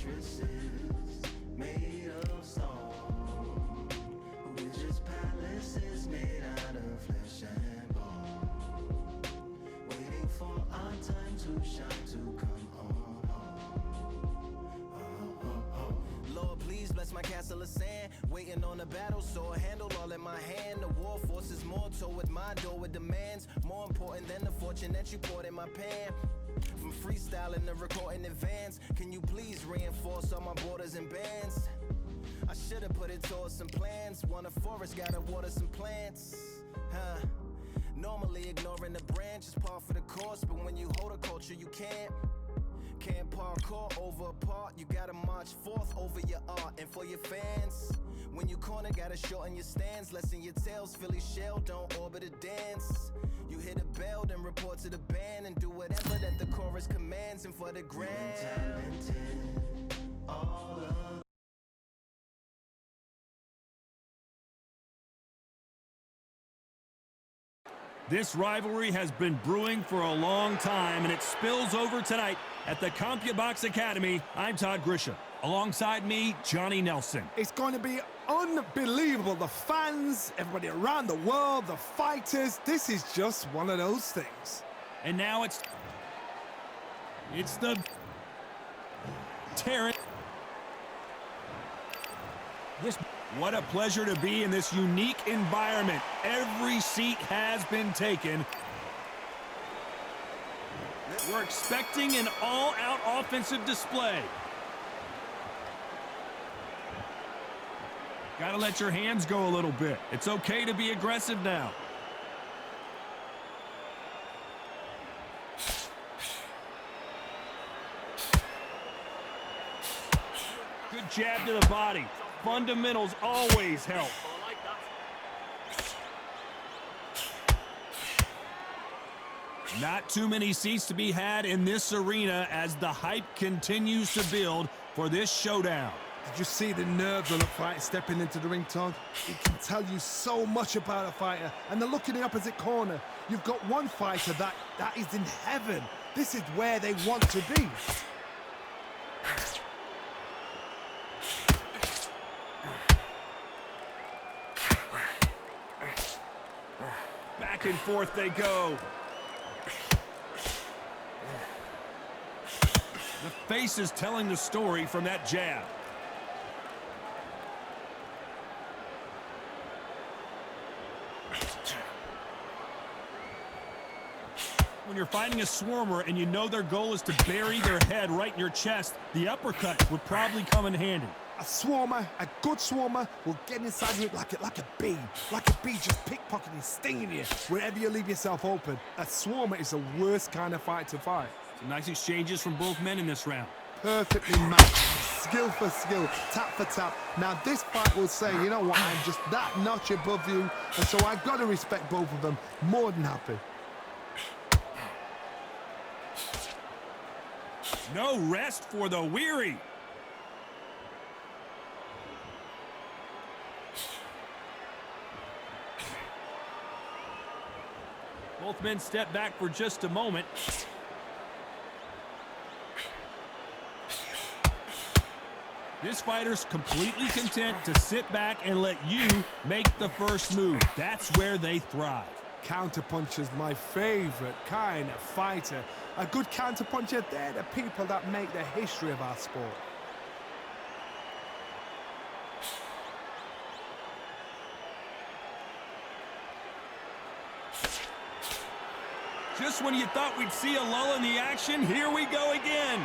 fortresses made of stone, we're just palaces made out of flesh and bone, waiting for our time to shine, to come on home. Lord, please bless my castle of sand, waiting on the battle sword, handle all in my hand. The war forces more toward my door with demands more important than the fortune that you poured in my pan. From freestyling to recording advance, can you please reinforce all my borders and bands? I should've put it towards some plans. Want a forest, gotta water some plants. Normally ignoring the branch is par for the course, but when you hold a culture you can't parkour over a part. You gotta march forth over your art. And for your fans, when you corner, gotta shorten your stance. Lessen your tails, Philly shell, don't orbit a dance. You hit a bell, then report to the band and do whatever that the chorus commands. And for the grand, talented, all of this rivalry has been brewing for a long time, and it spills over tonight at the CompuBox Academy. I'm Todd Grisham. Alongside me, Johnny Nelson. It's going to be unbelievable. The fans, everybody around the world, the fighters. This is just one of those things. And now it's the Terrence. What a pleasure to be in this unique environment. Every seat has been taken. We're expecting an all-out offensive display. Gotta let your hands go a little bit. It's okay to be aggressive now. Good jab to the body. Fundamentals always help. Not too many seats to be had in this arena as the hype continues to build for this showdown. Did you see the nerves on the fighter stepping into the ring, Todd? It can tell you so much about a fighter. And then look in the opposite corner. You've got one fighter that is in heaven. This is where they want to be. Back and forth they go. The face is telling the story from that jab. When you're fighting a swarmer and you know their goal is to bury their head right in your chest, the uppercut would probably come in handy. A swarmer, a good swarmer, will get inside you like a bee. Like a bee just pickpocketing, stinging you wherever you leave yourself open. A swarmer is the worst kind of fight to fight. Some nice exchanges from both men in this round. Perfectly matched, skill for skill, tap for tap. Now this fight will say, you know what, I'm just that notch above you, and so I've got to respect both of them. More than happy. No rest for the weary. Both men step back for just a moment. This fighter's completely content to sit back and let you make the first move. That's where they thrive. Counterpuncher's my favorite kind of fighter. A good counterpuncher, they're the people that make the history of our sport. Just when you thought we'd see a lull in the action, here we go again.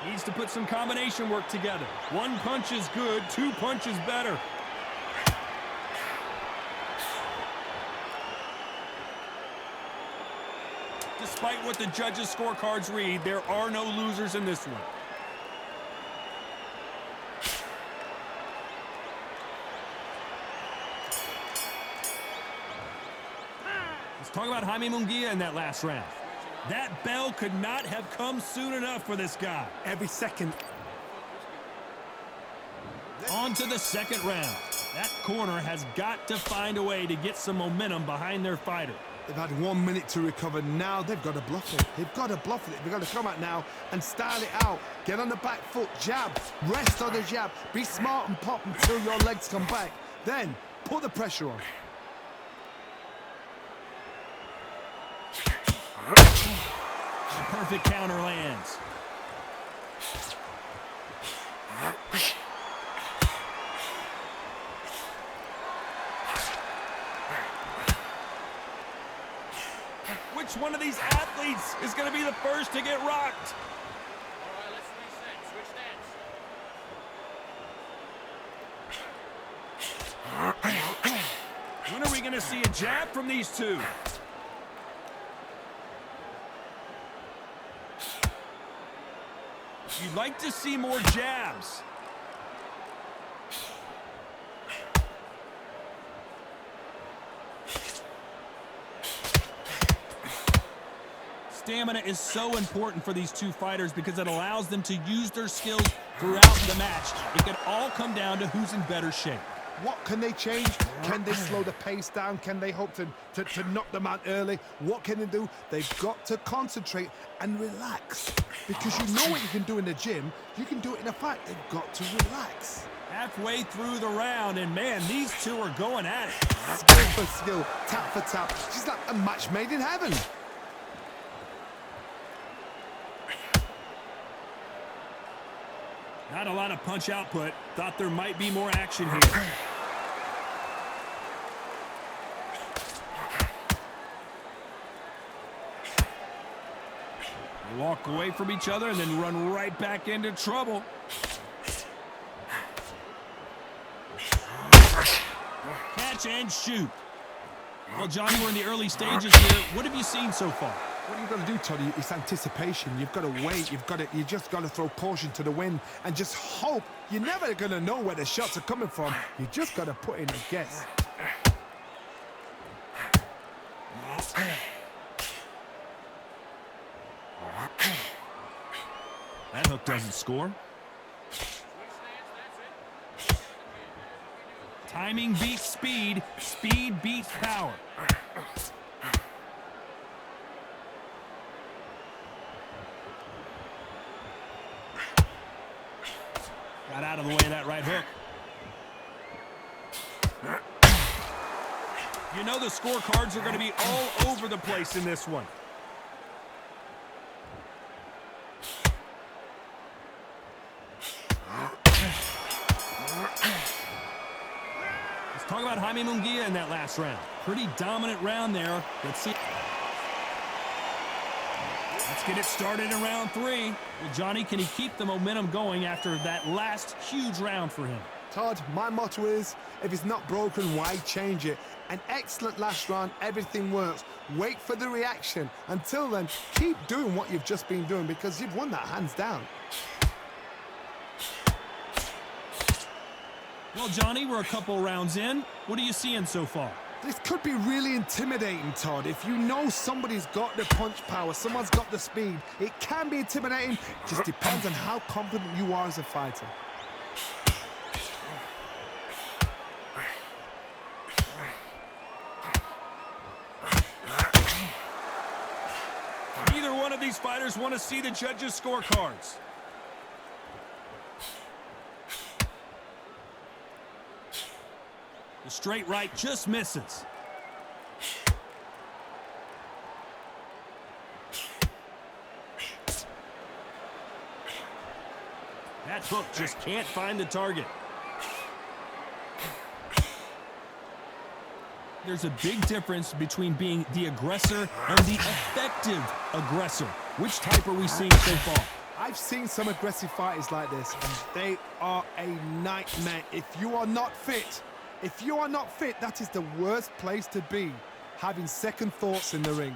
Needs to put some combination work together. One punch is good, two punches better. Despite what the judges' scorecards read, there are no losers in this one. Let's talk about Jaime Munguia in that last round. That bell could not have come soon enough for this guy. Every second. On to the second round. That corner has got to find a way to get some momentum behind their fighter. They've had 1 minute to recover. Now they've got to bluff it. They've got to bluff it. They've got to come out now and style it out. Get on the back foot, jab, rest on the jab. Be smart and pop until your legs come back. Then put the pressure on. Perfect counter lands. Which one of these athletes is going to be the first to get rocked? All right, let's reset. Switch stance. When are we going to see a jab from these two? You'd like to see more jabs. Stamina is so important for these two fighters because it allows them to use their skills throughout the match. It can all come down to who's in better shape. What can they change? Can they slow the pace down? Can they hope to knock them out early? What can they do? They've got to concentrate and relax. Because you know what you can do in the gym, you can do it in a fight. They've got to relax. Halfway through the round, and man, these two are going at it. Skill for skill, tap for tap. She's like a match made in heaven. Not a lot of punch output. Thought there might be more action here. They walk away from each other and then run right back into trouble. Catch and shoot. Well, Johnny, we're in the early stages here. What have you seen so far? What you've got to do, Toddy, is anticipation. You've got to wait. You just got to throw caution to the wind and just hope. You're never going to know where the shots are coming from. You just got to put in a guess. That hook doesn't score. Timing beats speed. Speed beats power. Got out of the way of that right hook. You know the scorecards are going to be all over the place in this one. Let's talk about Jaime Munguia in that last round. Pretty dominant round there. Let's see. Let's get it started in round 3. Well, Johnny, can he keep the momentum going after that last huge round for him? Todd, my motto is, if it's not broken, why change it? An excellent last round, everything works. Wait for the reaction. Until then, keep doing what you've just been doing because you've won that hands down. Well, Johnny, we're a couple rounds in. What are you seeing so far? This could be really intimidating, Todd. If you know somebody's got the punch power, someone's got the speed, it can be intimidating. Just depends on how confident you are as a fighter. Neither one of these fighters want to see the judges' scorecards. The straight right just misses. That hook just can't find the target. There's a big difference between being the aggressor and the effective aggressor. Which type are we seeing so far? I've seen some aggressive fighters like this, and they are a nightmare. If you are not fit, that is the worst place to be, having second thoughts in the ring.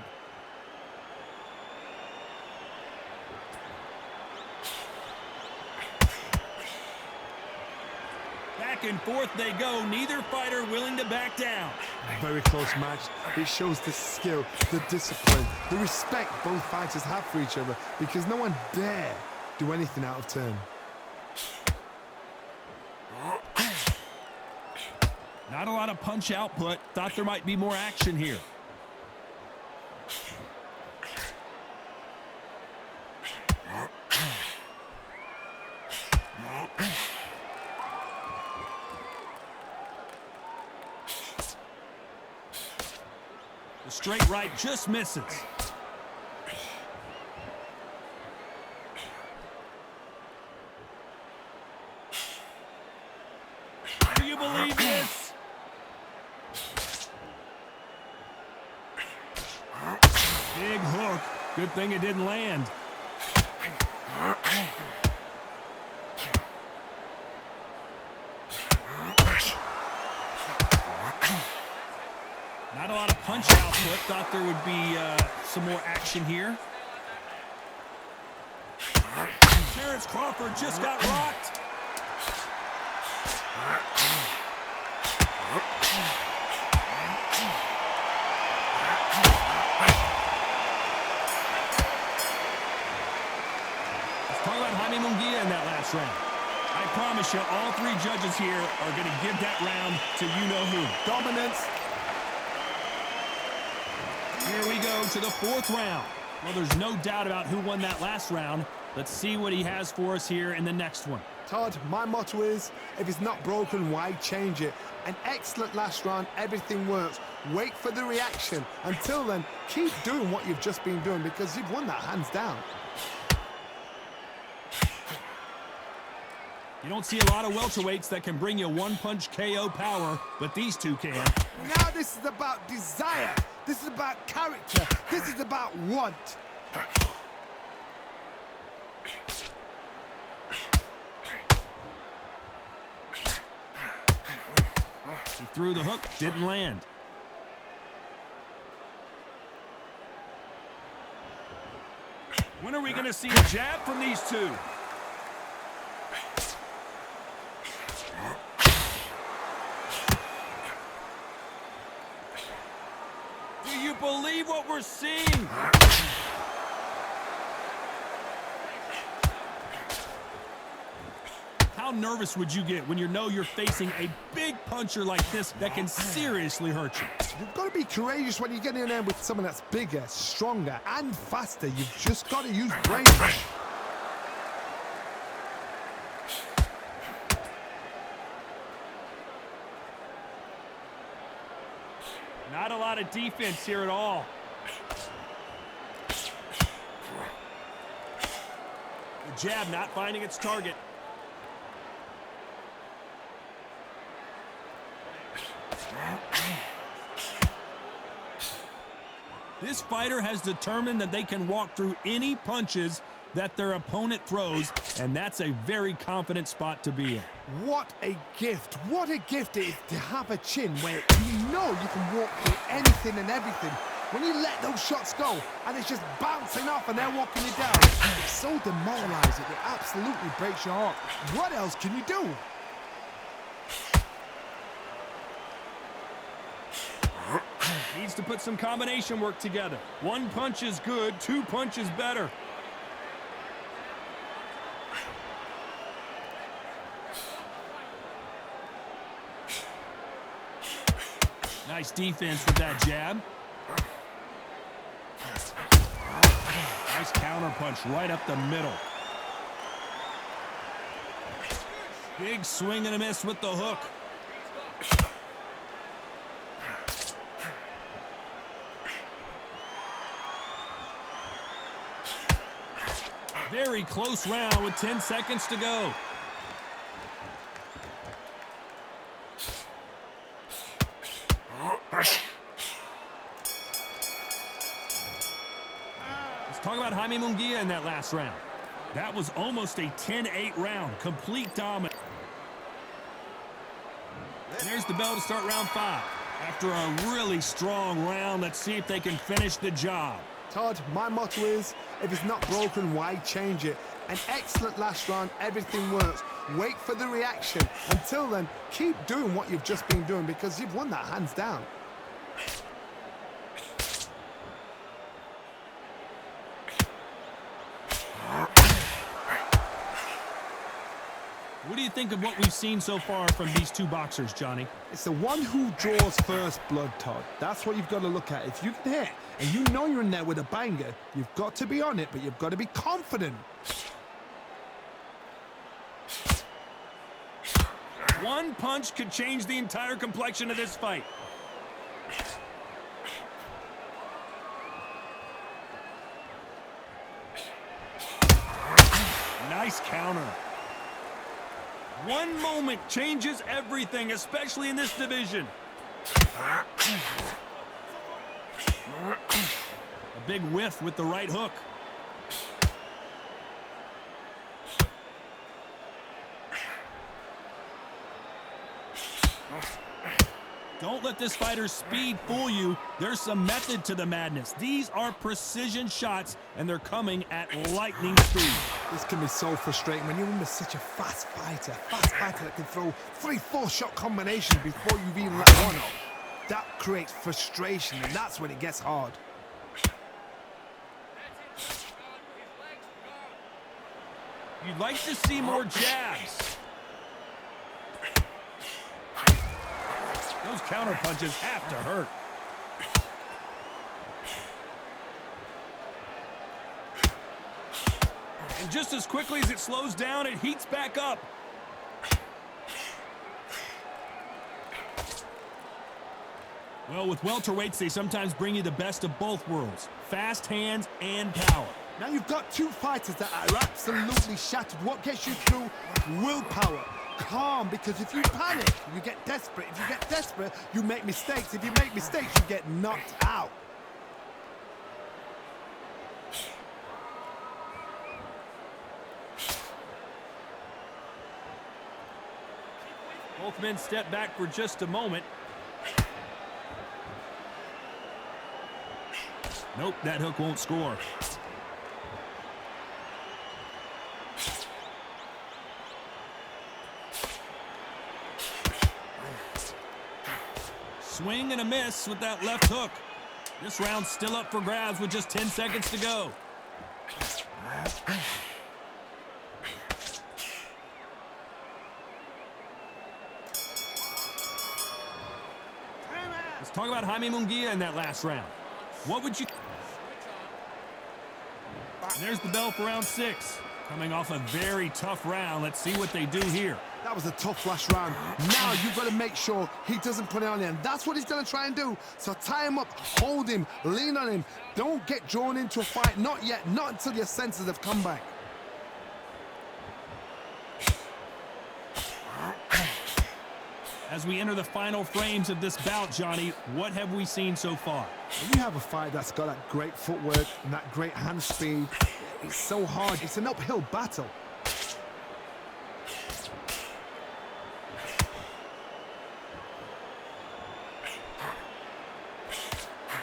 Back and forth they go, neither fighter willing to back down. Very close match. It shows the skill, the discipline, the respect both fighters have for each other because no one dare do anything out of turn. Not a lot of punch output. Thought there might be more action here. Straight right just misses. Do you believe this? Big hook. Good thing it didn't land. Not a lot of punch output. Thought there would be some more action here. Terrence Crawford just got rocked. Let's talk about Jaime Munguia in that last round. I promise you, all three judges here are going to give that round to you-know-who. Dominance. Here we go to the fourth round. Well, there's no doubt about who won that last round. Let's see what he has for us here in the next one. Todd, my motto is, if it's not broken, why change it? An excellent last round, everything works. Wait for the reaction. Until then, keep doing what you've just been doing because you've won that hands down. You don't see a lot of welterweights that can bring you one-punch KO power, but these two can. Now this is about desire. This is about character. This is about want. He threw the hook, didn't land. When are we going to see a jab from these two? Do you believe what we're seeing? How nervous would you get when you know you're facing a big puncher like this that can seriously hurt you? You've got to be courageous when you get in there with someone that's bigger, stronger, and faster. You've just got to use brains. Not a lot of defense here at all. The jab not finding its target. This fighter has determined that they can walk through any punches that their opponent throws, and that's a very confident spot to be in. What a gift. What a gift it is to have a chin where you know you can walk through anything and everything. When you let those shots go and it's just bouncing off and they're walking you down, it's so demoralizing. It absolutely breaks your heart. What else can you do? Needs to put some combination work together. One punch is good, two punches better. Nice defense with that jab. Nice counter punch right up the middle. Big swing and a miss with the hook. Very close round with 10 seconds to go. Let's talk about Jaime Munguia in that last round. That was almost a 10-8 round, complete dominance. And there's the bell to start round 5. After a really strong round, let's see if they can finish the job. Todd, my motto is, if it's not broken, why change it? An excellent last round, everything works. Wait for the reaction. Until then, keep doing what you've just been doing because you've won that hands down. What do you think of what we've seen so far from these two boxers, Johnny? It's the one who draws first blood, Todd. That's what you've got to look at. If you can hit and you know you're in there with a banger, you've got to be on it, but you've got to be confident. One punch could change the entire complexion of this fight. Nice counter. One moment changes everything, especially in this division. A big whiff with the right hook. Don't let this fighter's speed fool you. There's some method to the madness. These are precision shots, and they're coming at lightning speed. This can be so frustrating when you're under such a fast fighter that can throw 3-4 shot combinations before you've even let one off. That creates frustration, and that's when it gets hard. You'd like to see more jabs. Those counter punches have to hurt. And just as quickly as it slows down, it heats back up. Well, with welterweights, they sometimes bring you the best of both worlds. Fast hands and power. Now you've got two fighters that are absolutely shattered. What gets you through? Willpower. Calm, because if you panic, you get desperate. If you get desperate, you make mistakes. If you make mistakes, you get knocked out. Both men step back for just a moment. Nope, that hook won't score. Swing and a miss with that left hook. This round's still up for grabs with just 10 seconds to go. Let's talk about Jaime Munguia in that last round. What would you... And there's the bell for round 6. Coming off a very tough round. Let's see what they do here. That was a tough last round. Now you've got to make sure he doesn't put it on him. That's what he's going to try and do. So tie him up, hold him, lean on him. Don't get drawn into a fight. Not yet. Not until your senses have come back. As we enter the final frames of this bout, Johnny, what have we seen so far? When you have a fight that's got that great footwork and that great hand speed, it's so hard. It's an uphill battle.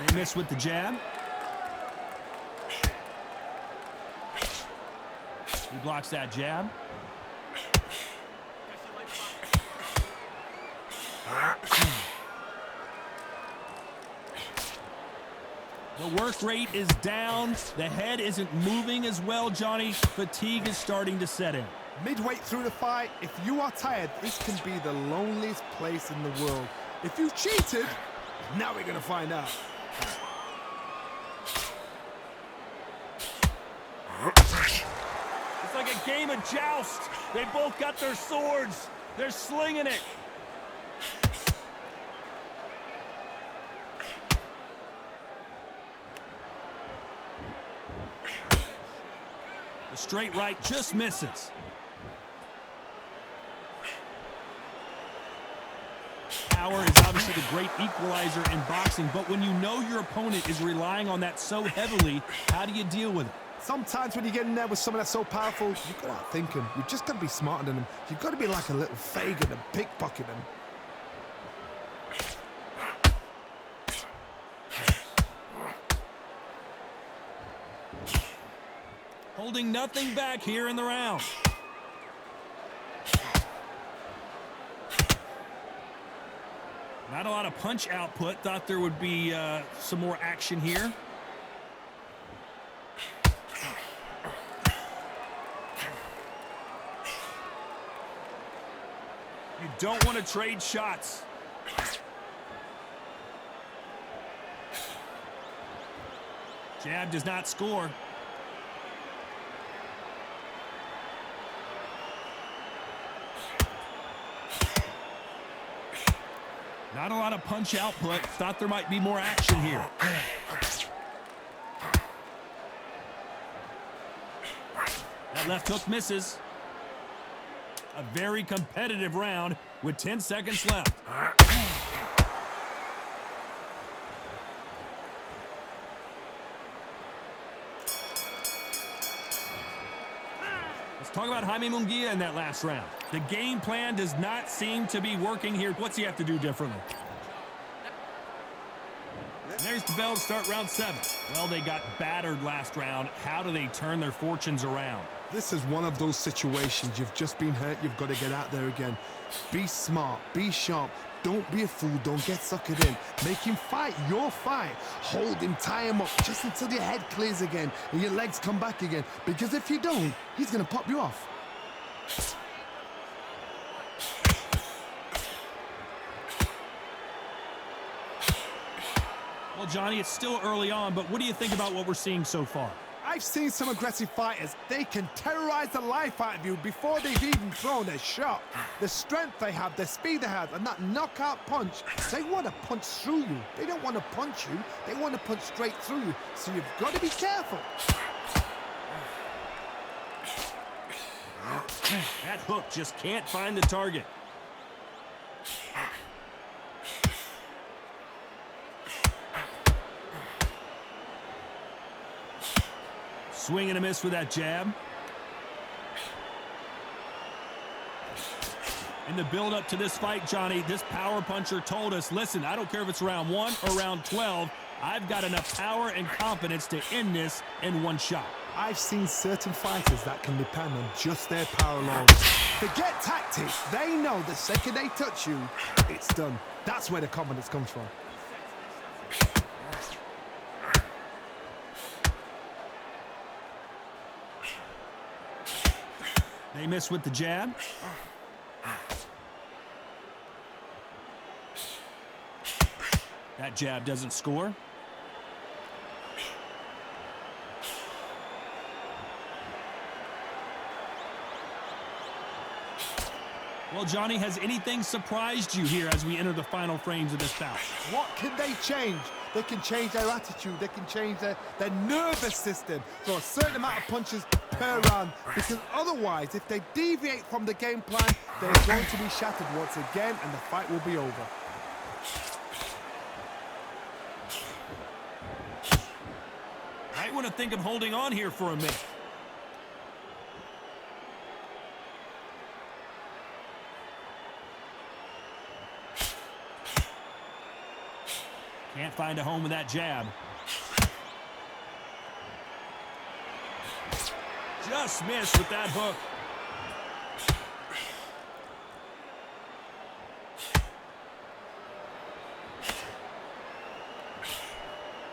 They miss with the jab. He blocks that jab. The work rate is down. The head isn't moving as well, Johnny. Fatigue is starting to set in. Midway through the fight, if you are tired, this can be the loneliest place in the world. If you cheated, now we're going to find out. It's like a game of joust. They both got their swords. They're slinging it. The straight right just misses. Power is obviously the great equalizer in boxing, but when you know your opponent is relying on that so heavily, how do you deal with it? Sometimes when you get in there with someone that's so powerful, you've got to outthink him. You've just got to be smarter than him. You've got to be like a little Fagin and pickpocket him. Holding nothing back here in the round. Not a lot of punch output. Thought there would be some more action here. You don't want to trade shots. Jab does not score. Not a lot of punch output. Thought there might be more action here. That left hook misses. A very competitive round with 10 seconds left. Let's talk about Jaime Munguia in that last round. The game plan does not seem to be working here. What's he have to do differently? And there's the bell to start round 7. Well, they got battered last round. How do they turn their fortunes around? This is one of those situations. You've just been hurt. You've got to get out there again. Be smart. Be sharp. Don't be a fool. Don't get suckered in. Make him fight your fight. Hold him. Tie him up just until your head clears again and your legs come back again. Because if you don't, he's going to pop you off. Well, Johnny, it's still early on, but what do you think about what we're seeing so far? I've seen some aggressive fighters. They can terrorize the life out of you before they've even thrown a shot. The strength they have, the speed they have, and that knockout punch, they want to punch through you. They don't want to punch you. They want to punch straight through you. So you've got to be careful. That hook just can't find the target. Swing and a miss with that jab. In the build-up to this fight, Johnny, this power puncher told us, listen, I don't care if it's round 1 or round 12, I've got enough power and confidence to end this in one shot. I've seen certain fighters that can depend on just their power alone. Forget tactics. They know the second they touch you, it's done. That's where the confidence comes from. They miss with the jab. That jab doesn't score. Well, Johnny, has anything surprised you here as we enter the final frames of this bout? What can they change? They can change their attitude. They can change their nervous system. So a certain amount of punches per round. Because otherwise, if they deviate from the game plan, they're going to be shattered once again and the fight will be over. I want to think of holding on here for a minute. Can't find a home with that jab. Just missed with that hook.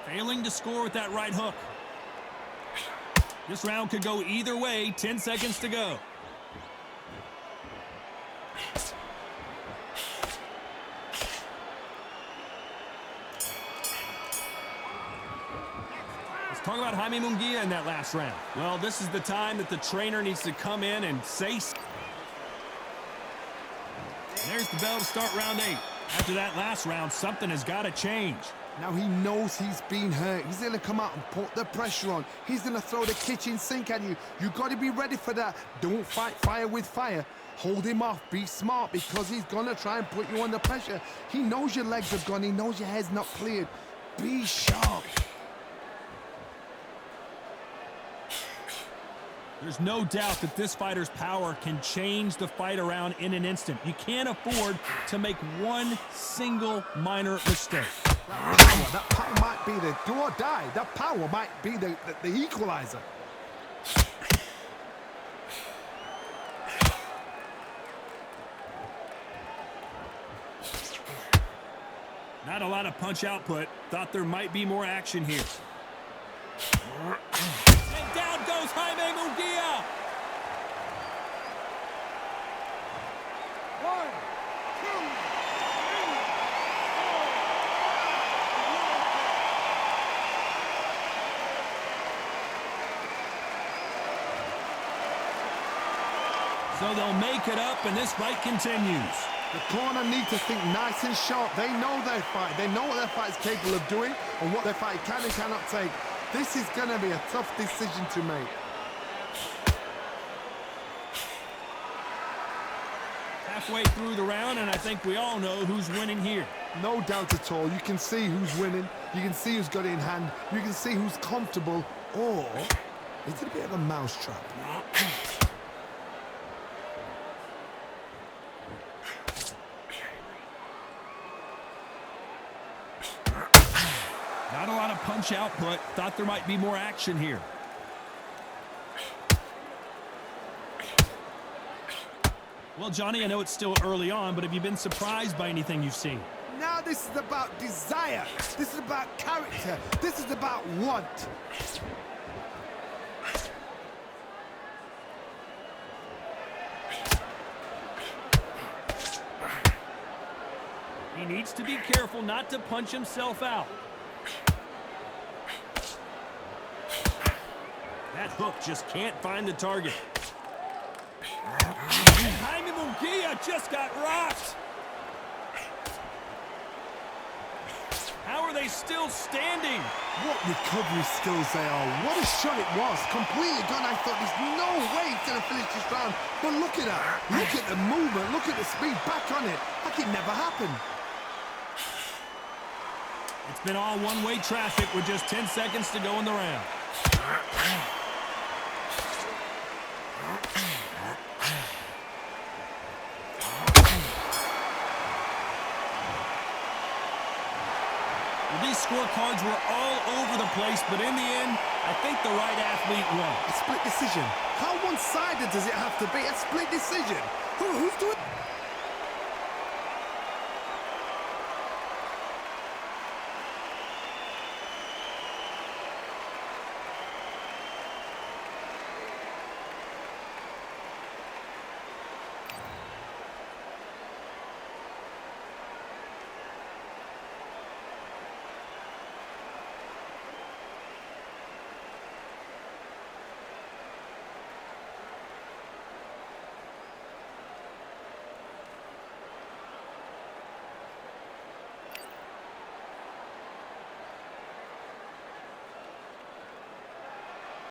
Failing to score with that right hook. This round could go either way. 10 seconds to go. Talk about Jaime Munguia in that last round. Well, this is the time that the trainer needs to come in and say. There's the bell to start round 8. After that last round, something has got to change. Now he knows he's been hurt. He's going to come out and put the pressure on. He's going to throw the kitchen sink at you. You got to be ready for that. Don't fight fire with fire. Hold him off. Be smart because he's going to try and put you under pressure. He knows your legs are gone. He knows your head's not cleared. Be sharp. There's no doubt that this fighter's power can change the fight around in an instant. You can't afford to make one single minor mistake. That power might be the do or die. That power might be the equalizer. Not a lot of punch output. Thought there might be more action here. And down goes Jaime Munguia. 1, 2, 3. So they'll make it up, and this fight continues. The corner need to think nice and sharp. They know their fight. They know what their fight is capable of doing and what their fight can and cannot take. This is going to be a tough decision to make. halfway through the round, and I think we all know who's winning here. No doubt at all. You can see who's winning. You can see who's got it in hand. You can see who's comfortable. Or is it a bit of a mousetrap? Not a lot of punch output. Thought there might be more action here. Well, Johnny, I know it's still early on, but have you been surprised by anything you've seen? Now this is about desire. This is about character. This is about want. He needs to be careful not to punch himself out. That hook just can't find the target. And Jaime Munguia just got rocked. How are they still standing? What recovery skills they are. What a shot it was. Completely gone. I thought there's no way he's going to finish this round. But look at that. Look at the movement. Look at the speed. Back on it. Like it never happened. It's been all one-way traffic with just 10 seconds to go in the round. These scorecards were all over the place, but in the end, I think the right athlete won. A split decision. How one-sided does it have to be? A split decision. Who's doing...